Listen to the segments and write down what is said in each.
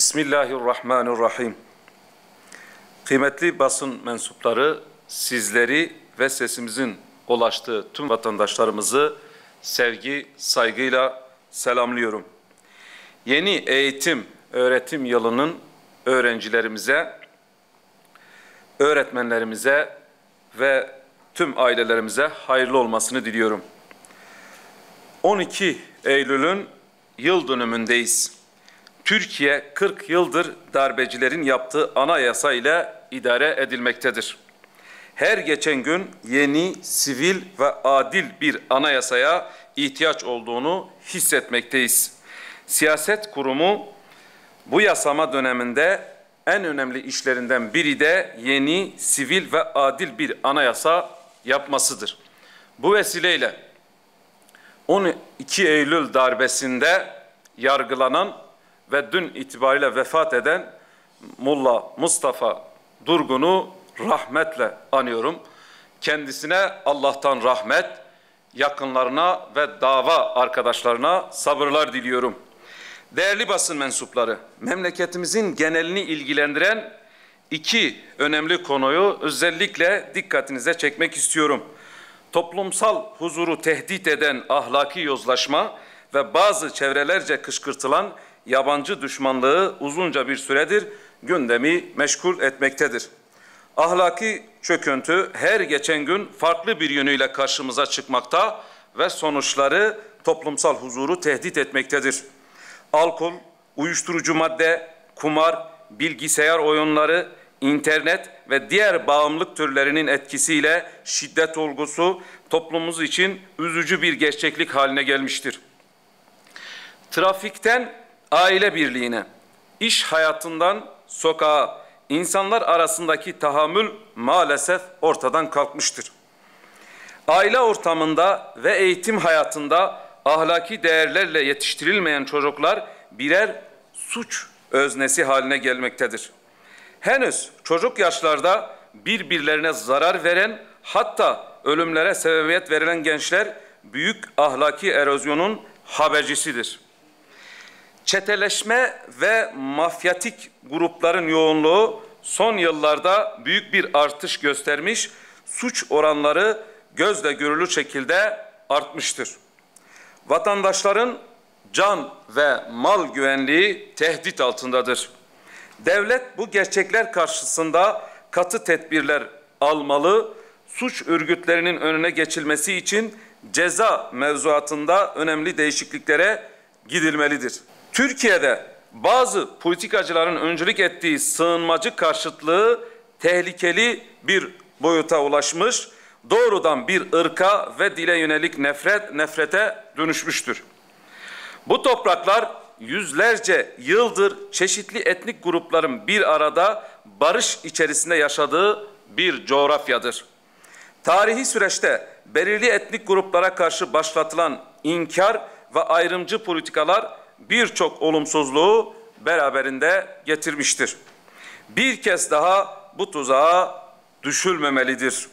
Bismillahirrahmanirrahim. Kıymetli basın mensupları, sizleri ve sesimizin ulaştığı tüm vatandaşlarımızı sevgi, saygıyla selamlıyorum. Yeni eğitim, öğretim yılının öğrencilerimize, öğretmenlerimize ve tüm ailelerimize hayırlı olmasını diliyorum. 12 Eylül'ün yıl dönümündeyiz. Türkiye 40 yıldır darbecilerin yaptığı anayasa ile idare edilmektedir. Her geçen gün yeni, sivil ve adil bir anayasaya ihtiyaç olduğunu hissetmekteyiz. Siyaset kurumu bu yasama döneminde en önemli işlerinden biri de yeni, sivil ve adil bir anayasa yapmasıdır. Bu vesileyle 12 Eylül darbesinde yargılanan ve dün itibariyle vefat eden Molla Mustafa Durgun'u rahmetle anıyorum. Kendisine Allah'tan rahmet, yakınlarına ve dava arkadaşlarına sabırlar diliyorum. Değerli basın mensupları, memleketimizin genelini ilgilendiren iki önemli konuyu özellikle dikkatinize çekmek istiyorum. Toplumsal huzuru tehdit eden ahlaki yozlaşma ve bazı çevrelerce kışkırtılan yabancı düşmanlığı uzunca bir süredir gündemi meşgul etmektedir. Ahlaki çöküntü her geçen gün farklı bir yönüyle karşımıza çıkmakta ve sonuçları toplumsal huzuru tehdit etmektedir. Alkol, uyuşturucu madde, kumar, bilgisayar oyunları, internet ve diğer bağımlılık türlerinin etkisiyle şiddet olgusu toplumumuz için üzücü bir gerçeklik haline gelmiştir. Trafikten aile birliğine, iş hayatından sokağa, insanlar arasındaki tahammül maalesef ortadan kalkmıştır. Aile ortamında ve eğitim hayatında ahlaki değerlerle yetiştirilmeyen çocuklar birer suç öznesi haline gelmektedir. Henüz çocuk yaşlarda birbirlerine zarar veren, hatta ölümlere sebebiyet verilen gençler büyük ahlaki erozyonun habercisidir. Çeteleşme ve mafyatik grupların yoğunluğu son yıllarda büyük bir artış göstermiş, suç oranları gözle görülür şekilde artmıştır. Vatandaşların can ve mal güvenliği tehdit altındadır. Devlet bu gerçekler karşısında katı tedbirler almalı, suç örgütlerinin önüne geçilmesi için ceza mevzuatında önemli değişikliklere gidilmelidir. Türkiye'de bazı politikacıların öncülük ettiği sığınmacı karşıtlığı tehlikeli bir boyuta ulaşmış, doğrudan bir ırka ve dile yönelik nefrete dönüşmüştür. Bu topraklar yüzlerce yıldır çeşitli etnik grupların bir arada barış içerisinde yaşadığı bir coğrafyadır. Tarihi süreçte belirli etnik gruplara karşı başlatılan inkar ve ayrımcı politikalar birçok olumsuzluğu beraberinde getirmiştir. Bir kez daha bu tuzağa düşülmemelidir.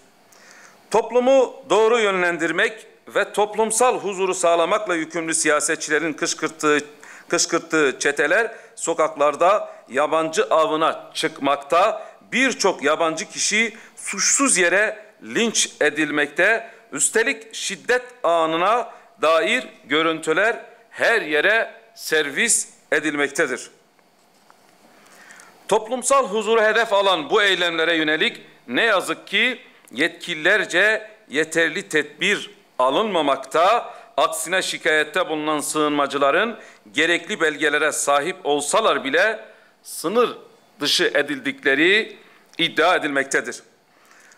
Toplumu doğru yönlendirmek ve toplumsal huzuru sağlamakla yükümlü siyasetçilerin kışkırttığı çeteler sokaklarda yabancı avına çıkmakta, birçok yabancı kişi suçsuz yere linç edilmekte, üstelik şiddet anına dair görüntüler her yere servis edilmektedir. Toplumsal huzuru hedef alan bu eylemlere yönelik ne yazık ki yetkililerce yeterli tedbir alınmamakta, aksine şikayette bulunan sığınmacıların gerekli belgelere sahip olsalar bile sınır dışı edildikleri iddia edilmektedir.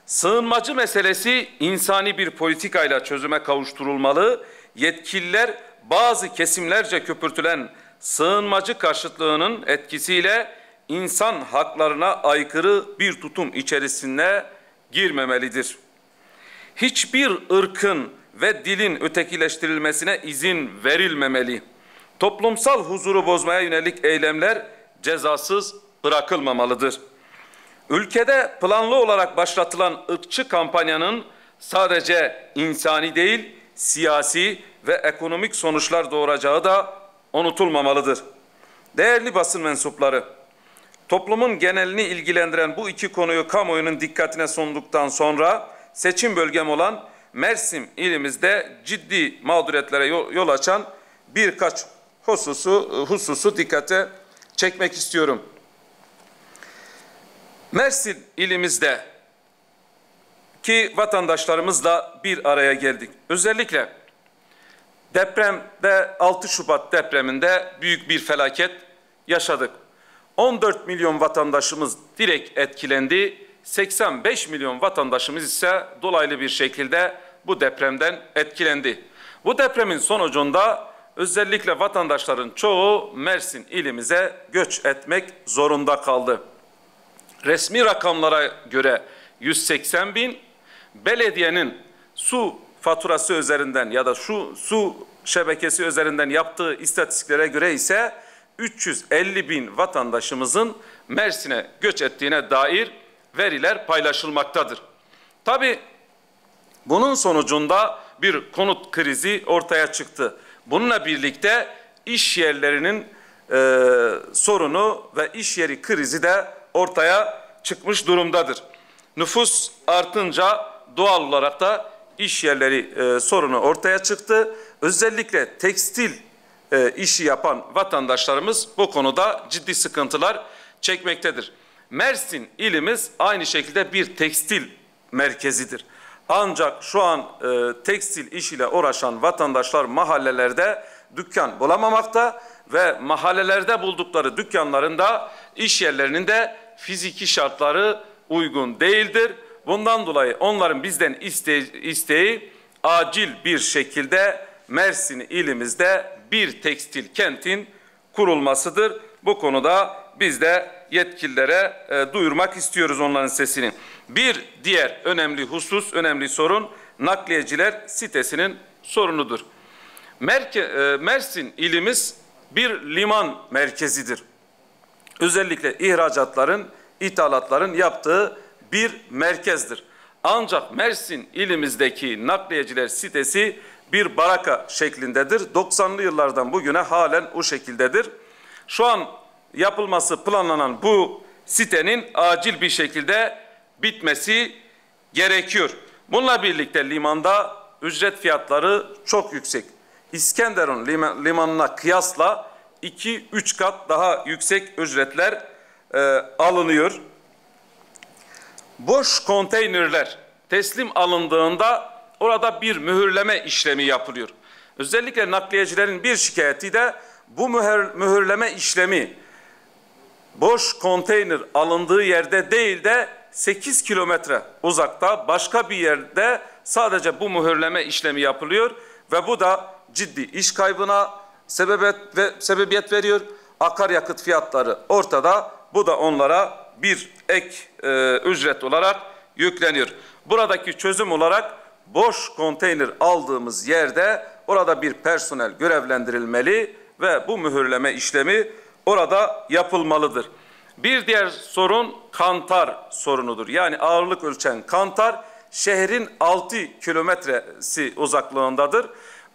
Sığınmacı meselesi insani bir politikayla çözüme kavuşturulmalı, yetkililer bazı kesimlerce köpürtülen sığınmacı karşıtlığının etkisiyle insan haklarına aykırı bir tutum içerisine girmemelidir. Hiçbir ırkın ve dilin ötekileştirilmesine izin verilmemeli. Toplumsal huzuru bozmaya yönelik eylemler cezasız bırakılmamalıdır. Ülkede planlı olarak başlatılan ırkçı kampanyanın sadece insani değil, siyasi ve ekonomik sonuçlar doğuracağı da unutulmamalıdır. Değerli basın mensupları, toplumun genelini ilgilendiren bu iki konuyu kamuoyunun dikkatine sunduktan sonra seçim bölgem olan Mersin ilimizde ciddi mağduriyetlere yol açan birkaç hususu dikkate çekmek istiyorum. Mersin ilimizde ki vatandaşlarımızla bir araya geldik. Özellikle depremde 6 Şubat depreminde büyük bir felaket yaşadık. 14 milyon vatandaşımız direkt etkilendi. 85 milyon vatandaşımız ise dolaylı bir şekilde bu depremden etkilendi. Bu depremin sonucunda özellikle vatandaşların çoğu Mersin ilimize göç etmek zorunda kaldı. Resmi rakamlara göre 180 bin, belediyenin su faturası üzerinden ya da su şebekesi üzerinden yaptığı istatistiklere göre ise 350 bin vatandaşımızın Mersin'e göç ettiğine dair veriler paylaşılmaktadır. Tabii bunun sonucunda bir konut krizi ortaya çıktı. Bununla birlikte iş yerlerinin sorunu ve iş yeri krizi de ortaya çıkmış durumdadır. Nüfus artınca doğal olarak da iş yerleri sorunu ortaya çıktı. Özellikle tekstil işi yapan vatandaşlarımız bu konuda ciddi sıkıntılar çekmektedir. Mersin ilimiz aynı şekilde bir tekstil merkezidir. Ancak şu an tekstil işiyle uğraşan vatandaşlar mahallelerde dükkan bulamamakta ve mahallelerde buldukları dükkanlarında iş yerlerinin de fiziki şartları uygun değildir. Bundan dolayı onların bizden isteği acil bir şekilde Mersin ilimizde bir tekstil kentin kurulmasıdır. Bu konuda biz de yetkililere duyurmak istiyoruz onların sesini. Bir diğer önemli husus, önemli sorun nakliyeciler sitesinin sorunudur. Mersin ilimiz bir liman merkezidir. Özellikle ihracatların, ithalatların yaptığı bir merkezdir. Ancak Mersin ilimizdeki nakliyeciler sitesi bir baraka şeklindedir. 90'lı yıllardan bugüne halen o şekildedir. Şu an yapılması planlanan bu sitenin acil bir şekilde bitmesi gerekiyor. Bununla birlikte limanda ücret fiyatları çok yüksek. İskenderun limanına kıyasla 2-3 kat daha yüksek ücretler alınıyor. Boş konteynerler teslim alındığında orada bir mühürleme işlemi yapılıyor. Özellikle nakliyecilerin bir şikayeti de bu mühürleme işlemi boş konteyner alındığı yerde değil de 8 kilometre uzakta başka bir yerde sadece bu mühürleme işlemi yapılıyor ve bu da ciddi iş kaybına sebebiyet veriyor. Akaryakıt fiyatları ortada. Bu da onlara bir ek ücret olarak yükleniyor. Buradaki çözüm olarak boş konteyner aldığımız yerde orada bir personel görevlendirilmeli ve bu mühürleme işlemi orada yapılmalıdır. Bir diğer sorun kantar sorunudur. Yani ağırlık ölçen kantar şehrin 6 kilometresi uzaklığındadır.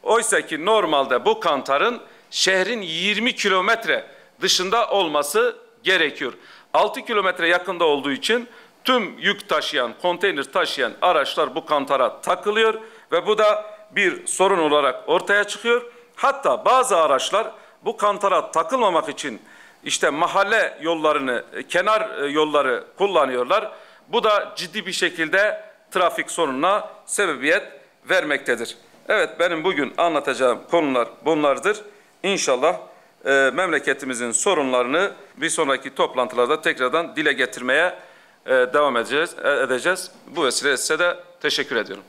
Oysa ki normalde bu kantarın şehrin 20 kilometre dışında olması gerekiyor. 6 kilometre yakında olduğu için tüm yük taşıyan, konteyner taşıyan araçlar bu kantara takılıyor ve bu da bir sorun olarak ortaya çıkıyor. Hatta bazı araçlar bu kantara takılmamak için işte mahalle yollarını, kenar yolları kullanıyorlar. Bu da ciddi bir şekilde trafik sorununa sebebiyet vermektedir. Evet, benim bugün anlatacağım konular bunlardır. İnşallah memleketimizin sorunlarını bir sonraki toplantılarda tekrardan dile getirmeye devam edeceğiz. Bu vesileyle size de teşekkür ediyorum.